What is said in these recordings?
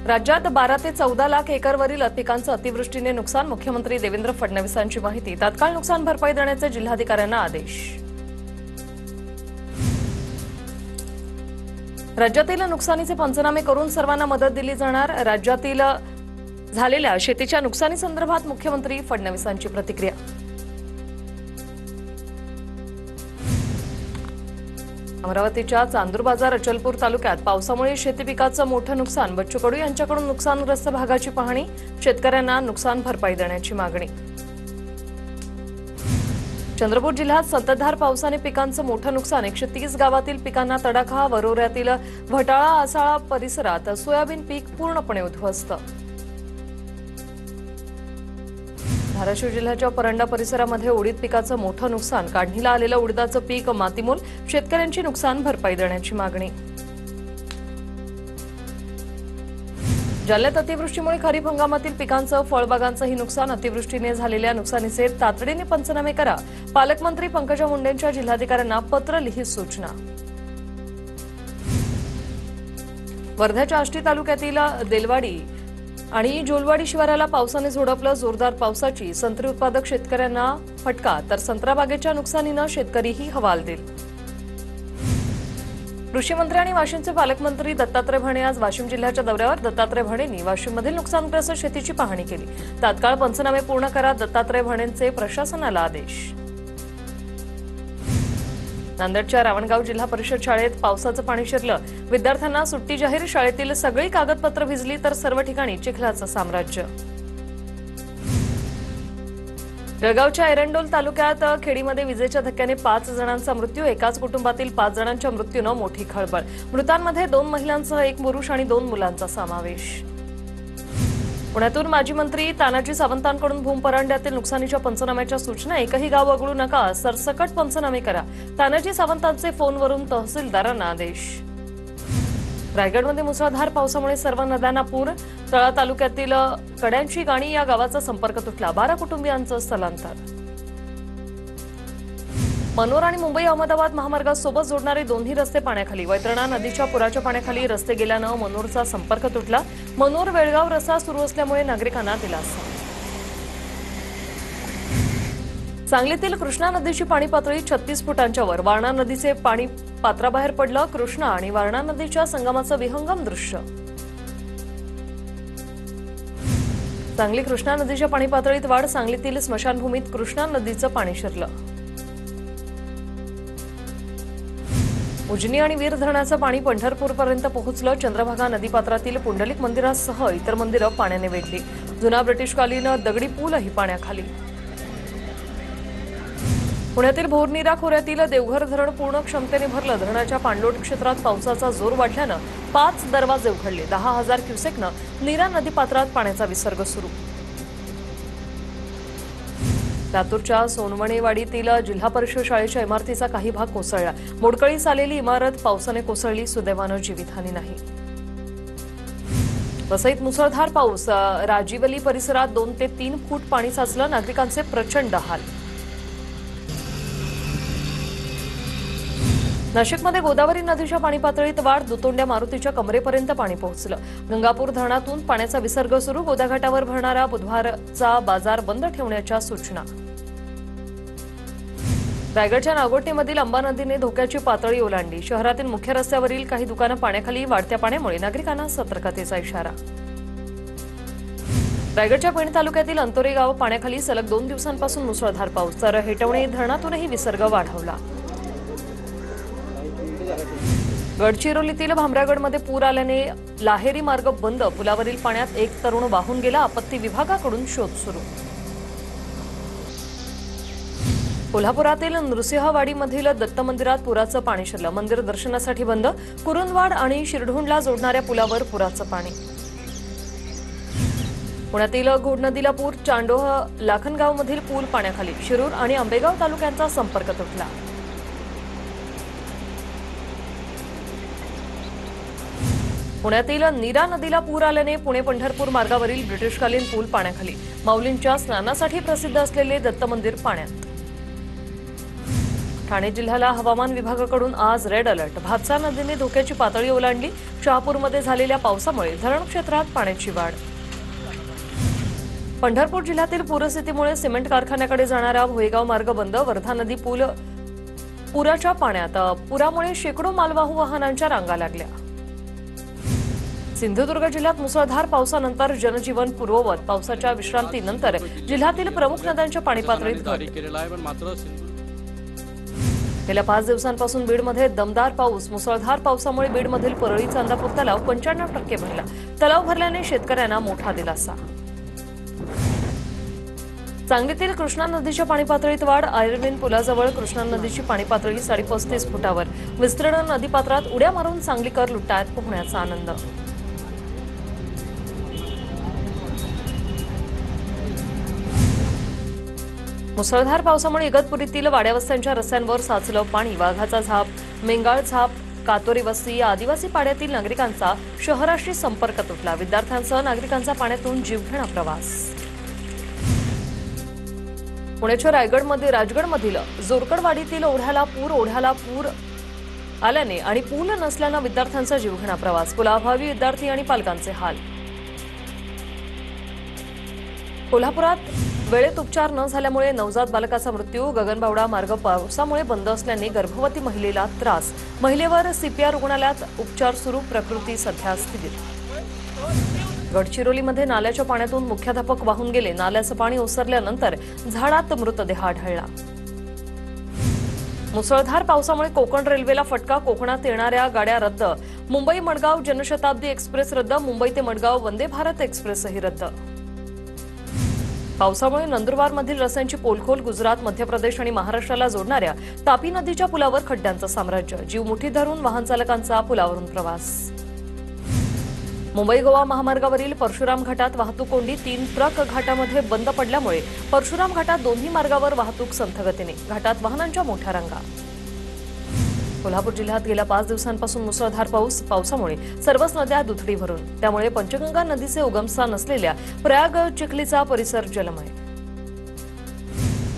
राज्यात 12 ते 14 लाख एकरवरील पिकांचं अतिवृष्टीने नुकसान. मुख्यमंत्री देवेंद्र फडणवीसांची माहिती. तात्काळ नुकसान भरपाई देण्याचे जिल्हाधिकाऱ्यांना आदेश. राज्यातील नुकसानीचे पंचनामे करून सर्वांना मदत दिली जाणार. राज्यातील झालेल्या शेतीच्या नुकसानीसंदर्भात मुख्यमंत्री फडणवीसांची प्रतिक्रिया. अमरावतीच्या चांदूर बाजार अचलपूर तालुक्यात पावसामुळे शेती पिकाचं मोठं नुकसान. बच्चू कडू यांच्याकडून नुकसानग्रस्त भागाची पाहणी. शेतकऱ्यांना नुकसान भरपाई देण्याची मागणी. चंद्रपूर जिल्ह्यात संततधार पावसाने पिकांचं मोठं नुकसान. 130 गावातील पिकांना तडाखा. वरोऱ्यातील भटाळा आसाळा परिसरात सोयाबीन पीक पूर्णपणे उद्ध्वस्त. धाराशिव जिल्ह्याच्या परंडा परिसरामध्ये उडीद पिकाचं मोठं नुकसान. काढणीला आलेलं उडीदाचं पीक मातीमोल. शेतकऱ्यांची नुकसान भरपाई देण्याची मागणी. जालन्यात अतिवृष्टीमुळे खरीप हंगामातील पिकांचं फळबागांचंही नुकसान. अतिवृष्टीने झालेल्या नुकसानीचे तातडीने पंचनामे करा. पालकमंत्री पंकजा मुंडेंच्या जिल्हाधिकाऱ्यांना पत्र लिहित सूचना. वर्ध्याच्या आष्टी तालुक्यातील देलवाडी आणि जोलवाडी शिवाराला पावसाने झोडपलं. जोरदार पावसाची संत्री उत्पादक शेतकऱ्यांना फटका, तर संत्रा बागेच्या नुकसानीनं शेतकरीही हवालदिल. कृषी मंत्री आणि वाशिमचे पालकमंत्री दत्तात्रय भरणे आज वाशिम जिल्ह्याच्या दौऱ्यावर. दत्तात्रय भरणेंनी वाशिममधील नुकसानग्रस्त शेतीची पाहणी केली. तात्काळ पंचनामे पूर्ण करा. दत्तात्रय भरणेंचे प्रशासनाला आदेश. नांदेडच्या रावणगाव जिल्हा परिषद शाळेत पावसाचं पाणी शिरलं. विद्यार्थ्यांना सुट्टी जाहीर. शाळेतील सगळी कागदपत्र भिजली, तर सर्व ठिकाणी चिखलाचं साम्राज्य. जळगावच्या एरंडोल तालुक्यात खेडीमध्ये विजेच्या धक्क्याने 5 जणांचा मृत्यू. एकाच कुटुंबातील 5 जणांच्या मृत्यूनं मोठी खळबळ. मृतांमध्ये 2 महिलांसह 1 पुरुष आणि 2 मुलांचा समावेश. पुण्यातून माजी मंत्री तानाजी सावंतांकडून भूमपरांड्यातील नुकसानीच्या पंचनाम्याच्या सूचना. एकही गाव वगळू नका, सरसकट पंचनामे करा. तानाजी सावंतांचे फोनवरून तहसीलदारांना आदेश. रायगडमध्ये मुसळधार पावसामुळे सर्व नद्यांना पूर. तळा तालुक्यातील कड्यांची गाणी या गावाचा संपर्क तुटला. 12 कुटुंबियांचं स्थलांतर. मनोर आणि मुंबई अहमदाबाद महामार्गासोबत जोडणारे दोन्ही रस्ते पाण्याखाली. वैतरणा नदीच्या पुराच्या पाण्याखाली रस्ते गेल्यानं मनोरचा संपर्क तुटला. मनोर वेळगाव रस्ता सुरू असल्यामुळे नागरिकांना दिलासा. सांगलीतील कृष्णा नदीची पाणी पातळी 36 फुटांच्या वर. वारणा नदीचे पाणी पात्राबाहेर पडलं. कृष्णा आणि वारणा नदीच्या संगमाचं विहंगम दृश्य. सांगली कृष्णा नदीच्या पाणी पातळीत वाढ. सांगलीतील स्मशानभूमीत कृष्णा नदीचं पाणी शिरलं. उजनी आणि वीर धरणाचं पाणी पंढरपूरपर्यंत पोहोचलं. चंद्रभागा नदीपात्रातील पुंडलिक मंदिरासह इतर मंदिरं पाण्याने वेढली. जुना ब्रिटिशकालीन दगडी पूलही पाण्याखाली. पुण्यातील भोरनीरा खोऱ्यातील देवघर धरण पूर्ण क्षमतेने भरलं. धरणाच्या पाणलोट क्षेत्रात पावसाचा जोर वाढल्यानं 5 दरवाजे उघडले. 10,000 क्युसेकनं नीरा नदीपात्रात पाण्याचा विसर्ग सुरू. लातूरच्या सोनवणेवाडीतील जिल्हा परिषद शाळेच्या इमारतीचा काही भाग कोसळला. मोडकळीस आलेली इमारत पावसाने कोसळली. सुदैवानं जीवितहानी नाही. वसईत मुसळधार पाऊस. राजीवली परिसरात 2 ते 3 फूट पाणी साचलं. नागरिकांचे प्रचंड हाल. नाशिकमध्ये गोदावरी नदीच्या पाणी पातळीत वाढ. दुतोंड्या मारुतीच्या कमरेपर्यंत पाणी पोहोचलं. गंगापूर धरणातून पाण्याचा विसर्ग सुरू. गोदाघाटावर भरणारा बुधवारचा बाजार बंद ठेवण्याच्या सूचना. रायगडच्या नागोठणेमधील अंबा नदीने धोक्याची पातळी ओलांडली. शहरातील मुख्य रस्त्यावरील काही दुकानं पाण्याखाली. वाढत्या पाण्यामुळे नागरिकांना सतर्कतेचा इशारा. रायगडच्या पेण तालुक्यातील अंतोरे गाव पाण्याखाली. सलग 2 दिवसांपासून मुसळधार पाऊस. तर हेटवणे धरणातूनही विसर्ग वाढवला. गडचिरोलीतील भामरागडमध्ये पूर आल्याने लाहेरी मार्ग बंद. पुलावरील पाण्यात 1 तरुण वाहून गेला. आपत्ती विभागाकडून शोध सुरू. कोल्हापुरातील नृसिंहवाडीमधील दत्त मंदिरात पुराचं पाणी शिरलं. मंदिर दर्शनासाठी बंद. कुरुंदवाड आणि शिरढोणला जोडणाऱ्या पुलावर पुराचं पाणी. पुण्यातील घोड नदीला पूर. चांडोह लाखनगावमधील पूल पाण्याखाली. शिरूर आणि आंबेगाव तालुक्यांचा संपर्क तुटला. पुण्यातील नीरा नदीला पूर आल्याने पुणे पंढरपूर मार्गावरील ब्रिटिशकालीन पूल पाण्याखाली. माऊलींच्या स्नानासाठी प्रसिद्ध असलेले दत्त मंदिर पाण्यात. ठाणे जिल्ह्याला हवामान विभागाकडून आज रेड अलर्ट. भातसा नदीने धोक्याची पातळी ओलांडली. शहापूरमध्ये झालेल्या पावसामुळे धरण क्षेत्रात पाण्याची वाढ. पंढरपूर जिल्ह्यातील पूरस्थितीमुळे सिमेंट कारखान्याकडे जाणारा भोयगाव मार्ग बंद. वर्धा नदी पुराच्या पाण्यात. पुरामुळे शेकडो मालवाहू वाहनांच्या रांगा लागल्या. सिंधुदुर्ग जिल्ह्यात मुसळधार पावसानंतर जनजीवन पूर्ववत. पावसाच्या विश्रांतीनंतर जिल्ह्यातील प्रमुख नद्यांच्या पाणी पातळीत घट. गेल्या 5 दिवसांपासून बीडमध्ये दमदार पाऊस. मुसळधार पावसामुळे बीडमधील परळी चांदापूर तलाव 95% भरला. तलाव भरल्याने शेतकऱ्यांना मोठा दिलासा. सांगलीतील कृष्णा नदीच्या पाणी पातळीत वाढ. आयर्विन पुलाजवळ कृष्णा नदीची पाणी पातळी 35 फुटावर. विस्तीर्ण नदीपात्रात उड्या मारून सांगलीकर लुटायत पोहण्याचा आनंद. मुसळधार पावसामुळे इगतपुरीतील वाड्यावस्त्यांच्या रस्त्यांवर साचलं पाणी. वाघाचा झाप, मेंगाळ झाप, कातोरी वस्ती या आदिवासी पाड्यातील नागरिकांचा शहराशी संपर्क तुटला. विद्यार्थ्यांसह नागरिकांचा पाण्यातून जीवघेणा प्रवास. पुण्याच्या राजगडमधील जोरकडवाडीतील ओढ्याला पूर आल्याने आणि पूल नसल्यानं विद्यार्थ्यांचा जीवघेणा प्रवास. पुलाअभावी विद्यार्थी आणि पालकांचे हाल. कोल्हापुरात वेळेत उपचार न झाल्यामुळे नवजात बालकाचा मृत्यू. गगनबावडा मार्ग पावसामुळे बंद असल्याने गर्भवती महिलेला त्रास. महिलेवर सीपीआर रुग्णालयात उपचार सुरू. प्रकृती सध्या स्थितीत. गडचिरोलीमध्ये नाल्याच्या पाण्यातून मुख्याध्यापक वाहून गेले. नाल्याचं पाणी ओसरल्यानंतर झाडात मृतदेह आढळला. मुसळधार पावसामुळे कोकण रेल्वेला फटका. कोकणात येणाऱ्या गाड्या रद्द. मुंबई मडगाव जनशताब्दी एक्सप्रेस रद्द. मुंबई ते मडगाव वंदे भारत एक्सप्रेसही रद्द. पावसामुळे नंदुरबारमधील रस्त्यांची पोलखोल. गुजरात, मध्य प्रदेश आणि महाराष्ट्राला जोडणाऱ्या तापी नदीच्या पुलावर खड्ड्यांचं साम्राज्य. जीव मुठीत धरून वाहन चालकांचा पुलावरून प्रवास. मुंबई गोवा महामार्गावरील परशुराम घाटात वाहतूक कोंडी. 3 ट्रक घाटामध्ये बंद पडल्यामुळे परशुराम घाटात दोन्ही मार्गावर वाहतूक संथ गतीने. घाटात वाहनांच्या मोठ्या रांगा. कोल्हापूर जिल्ह्यात गेल्या 5 दिवसांपासून मुसळधार पाऊस. पावसामुळे सर्वच नद्या दुथडी भरून. त्यामुळे पंचगंगा नदीचे उगमस्थान असलेल्या प्रयाग चिखलीचा परिसर जलमय.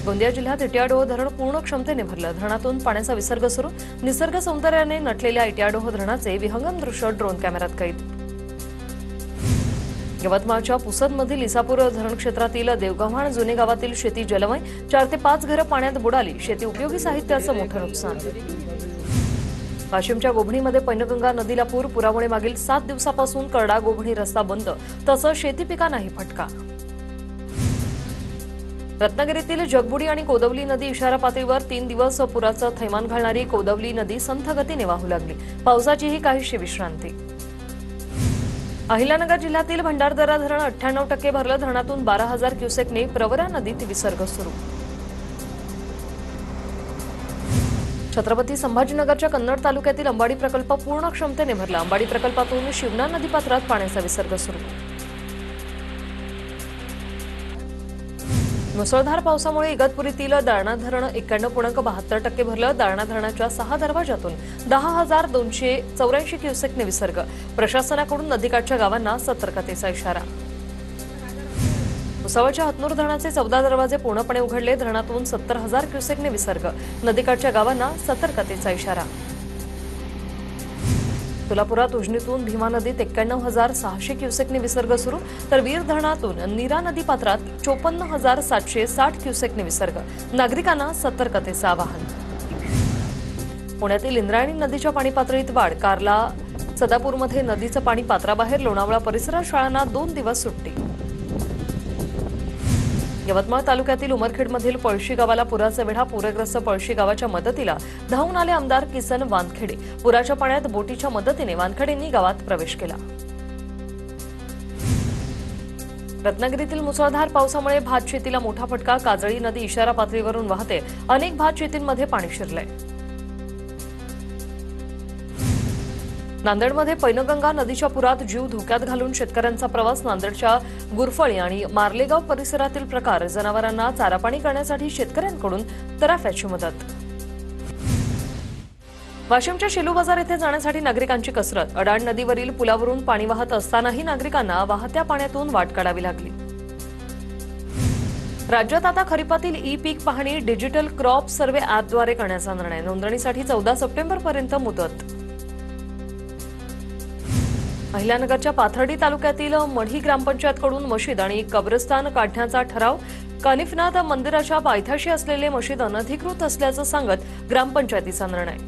गोंदिया जिल्ह्यात इटियाडोह धरण पूर्ण क्षमतेने भरलं. धरणातून पाण्याचा विसर्ग सुरू. निसर्ग सौंदर्याने नटलेल्या इटियाडोह धरणाचे विहंगम दृश्य ड्रोन कॅमेऱ्यात कैद. यवतमाळच्या पुसदमधील इसापूर धरण क्षेत्रातील देवगव्हाण जुने गावातील शेती जलमय. 4 ते 5 घरं पाण्यात बुडाली. शेती उपयोगी साहित्याचं मोठं नुकसान. वाशिमच्या गोभणीमध्ये पैनगंगा नदीला पूर. पुरामुळे मागील 7 दिवसापासून करडा गोभणी रस्ता बंद. तसंच शेती पिकांनाही फटका. रत्नागिरीतील जगबुडी आणि कोदवली नदी इशारा पातळीवर. 3 दिवस पुराचं थैमान घालणारी कोदवली नदी संथ गतीने वाहू लागली. पावसाचीही काहीशी विश्रांती. अहिल्यानगर जिल्ह्यातील भंडारदरा धरण 98% भरलं. धरणातून 12,000 क्युसेकने प्रवरा नदीत विसर्ग सुरू. छत्रपती संभाजीनगरच्या कन्नड तालुक्यातील अंबाडी प्रकल्प पूर्ण क्षमतेने भरला. अंबाडी प्रकल्पातून शिवना नदीपात्रात पाण्याचा विसर्ग सुरू. मुसळधार पावसामुळे इगतपुरीतील दारणा धरण 91.72% भरलं. दारणा धरणाच्या 6 दरवाजातून 10,284 क्युसेकने विसर्ग. प्रशासनाकडून नदीकाठच्या गावांना सतर्कतेचा इशारा. भुसावळच्या हतनूर धरणाचे 14 दरवाजे पूर्णपणे उघडले. धरणातून 70,000 क्युसेकने विसर्ग. नदीकाठच्या गावांना सतर्कतेचा इशारा. सोलापुरात उजनीतून भीमा नदीत 91,600 क्युसेकने विसर्ग सुरू. तर वीर धरणातून नीरा नदी पात्रात 54,760 क्युसेकने विसर्ग. नागरिकांना सतर्कतेचं आवाहन. पुण्यातील इंद्रायणी नदीच्या पाणी पातळीत वाढ. कारला सदापूरमध्ये नदीचं पाणी पात्राबाहेर. लोणावळा परिसरात शाळांना 2 दिवस सुट्टी. यवतमाळ तालुक्यातील उमरखेडमधील पळशी गावाला पुराचा वेढा. पूरग्रस्त पळशी गावाच्या मदतीला धावून आले आमदार किसन वानखेडे. पुराच्या पाण्यात बोटीच्या मदतीने वानखेडेंनी गावात प्रवेश केला. रत्नागिरीतील मुसळधार पावसामुळे भात शेतीला मोठा फटका. काजळी नदी इशारा पातळीवरून वाहते. अनेक भात शेतींमध्ये पाणी शिरलंय. नांदेडमध्ये पैनगंगा नदीच्या पुरात जीव धोक्यात घालून शेतकऱ्यांचा प्रवास. नांदेडच्या गुरफळी आणि मार्लेगाव परिसरातील प्रकार. जनावरांना चारापाणी करण्यासाठी शेतकऱ्यांकडून तराफ्याची मदत. वाशिमच्या शेलू बाजार येथे जाण्यासाठी नागरिकांची कसरत. अडाण नदीवरील पुलावरून पाणी वाहत असतानाही नागरिकांना वाहत्या पाण्यातून वाट काढावी लागली. राज्यात आता खरीपातील ई पीक पाहणी डिजिटल क्रॉप सर्व्हे ॲपद्वारे करण्याचा निर्णय. नोंदणीसाठी 14 सप्टेंबरपर्यंत मुदत. अहिल्यानगरच्या पाथर्डी तालुक्यातील मढी ग्रामपंचायतकडून मशीद आणि कब्रस्तान काढण्याचा ठराव. कानिफनाथ मंदिराच्या पायथ्याशी असलेले मशीद अनधिकृत असल्याचं सांगत ग्रामपंचायतीचा निर्णय.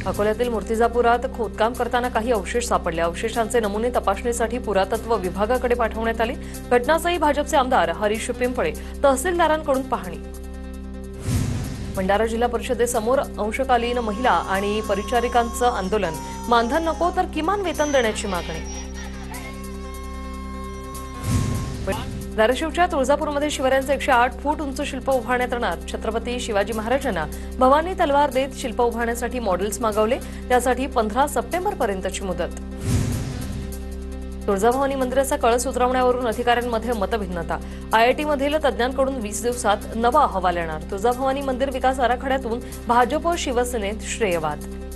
अकोल्यातील मूर्तिजापुरात खोदकाम करताना काही अवशेष सापडले. अवशेषांचे नमुने तपासणीसाठी पुरातत्व विभागाकडे पाठवण्यात आले. घटनास्थळी भाजपचे आमदार हरीश पिंपळे तहसीलदारांकडून पाहणी. भंडारा जिल्हा परिषदेसमोर अंशकालीन महिला आणि परिचारिकांचं आंदोलन. मानधन नको तर किमान वेतन देण्याची मागणी. धाराशिवच्या तुळजापूरमध्ये शिवरायांचे 108 फूट उंच शिल्प उभारण्यात येणार. छत्रपती शिवाजी महाराजांना भवानी तलवार देत शिल्प उभारण्यासाठी मॉडेल्स मागवले. त्यासाठी 15 सप्टेंबरपर्यंतची मुदत. तुळजाभवानी मंदिराचा कळस उतरवण्यावरून अधिकाऱ्यांमध्ये मतभिन्नता. आयआयटीमधील तज्ज्ञांकडून 20 दिवसात नवा अहवाल येणार. तुळजाभवानी मंदिर विकास आराखड्यातून भाजप शिवसेनेत श्रेयवाद.